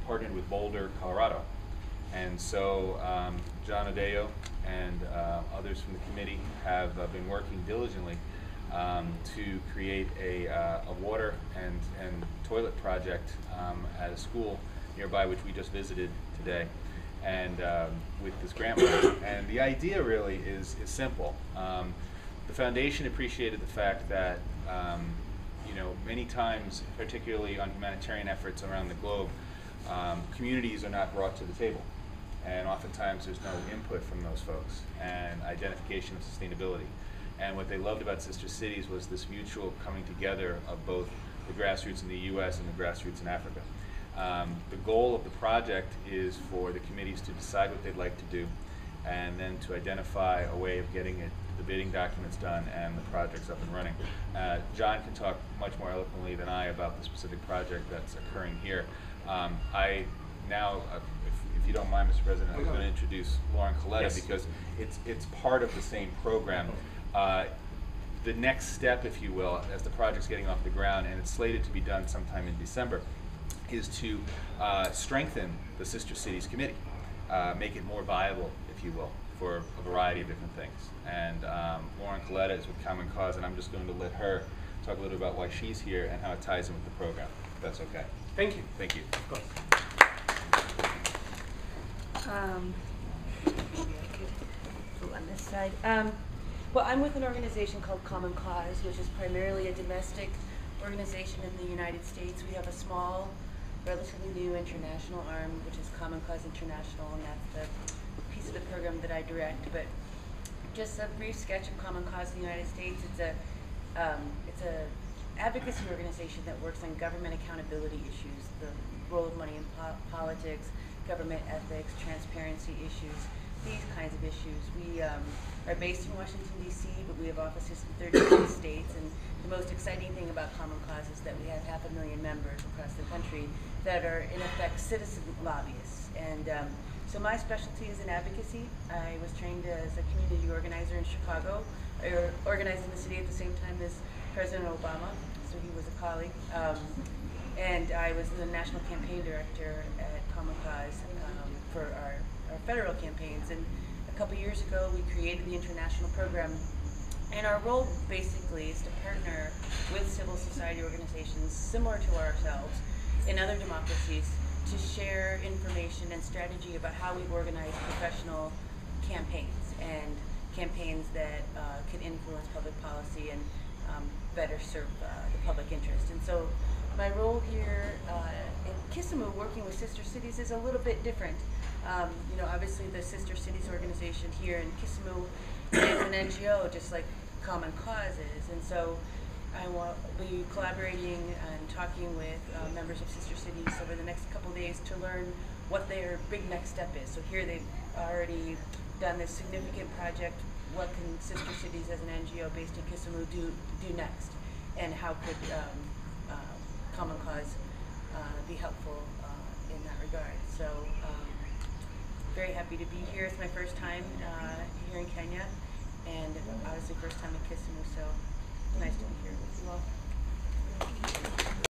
partnered with Boulder, Colorado. And so John Adeo and others from the committee have been working diligently to create a water and toilet project at a school nearby, which we just visited today, and with this grant money. And the idea really is simple. The foundation appreciated the fact that many times, particularly on humanitarian efforts around the globe, communities are not brought to the table. And oftentimes there's no input from those folks and identification of sustainability. And what they loved about Sister Cities was this mutual coming together of both the grassroots in the US and the grassroots in Africa. The goal of the project is for the committees to decide what they'd like to do and then to identify a way of getting the bidding documents done and the projects up and running. John can talk much more eloquently than I about the specific project that's occurring here. I now, if you don't mind, Mr. President, I'm going to introduce Lauren Coletta, yes, because it's part of the same program. The next step, if you will, as the project's getting off the ground, and it's slated to be done sometime in December, is to strengthen the Sister Cities Committee, make it more viable, if you will, for a variety of different things. And Lauren Coletta is with Common Cause, and I'm just going to let her talk a little bit about why she's here and how it ties in with the program, if that's okay. Thank you. Thank you. Of course. Maybe I could go on this side. Well, I'm with an organization called Common Cause, which is primarily a domestic organization in the United States. We have a small, relatively new international arm, which is Common Cause International, and that's the piece of the program that I direct. But just a brief sketch of Common Cause in the United States. It's a advocacy organization that works on government accountability issues, the role of money in politics, government ethics, transparency issues, these kinds of issues. We are based in Washington, D.C., but we have offices in 39 states, and the most exciting thing about Common Cause is that we have 500,000 members across the country that are, in effect, citizen lobbyists. And so my specialty is in advocacy. I was trained as a community organizer in Chicago. I organized in the city at the same time as President Obama, so he was a colleague. And I was the national campaign director at Common Cause for our federal campaigns. And a couple years ago, we created the international program. And our role basically is to partner with civil society organizations similar to ourselves in other democracies to share information and strategy about how we organize professional campaigns and campaigns that can influence public policy and better serve the public interest. And so my role here in Kisumu, working with Sister Cities, is a little bit different. Obviously the Sister Cities organization here in Kisumu is an NGO, just like Common Cause is. And so I will be collaborating and talking with members of Sister Cities over the next couple of days to learn what their big next step is. So here they've already done this significant project. What can Sister Cities as an NGO based in Kisumu do next? And how could Common Cause be helpful in that regard? So very happy to be here. It's my first time here in Kenya, and obviously first time in Kisumu, so nice to be here with you all.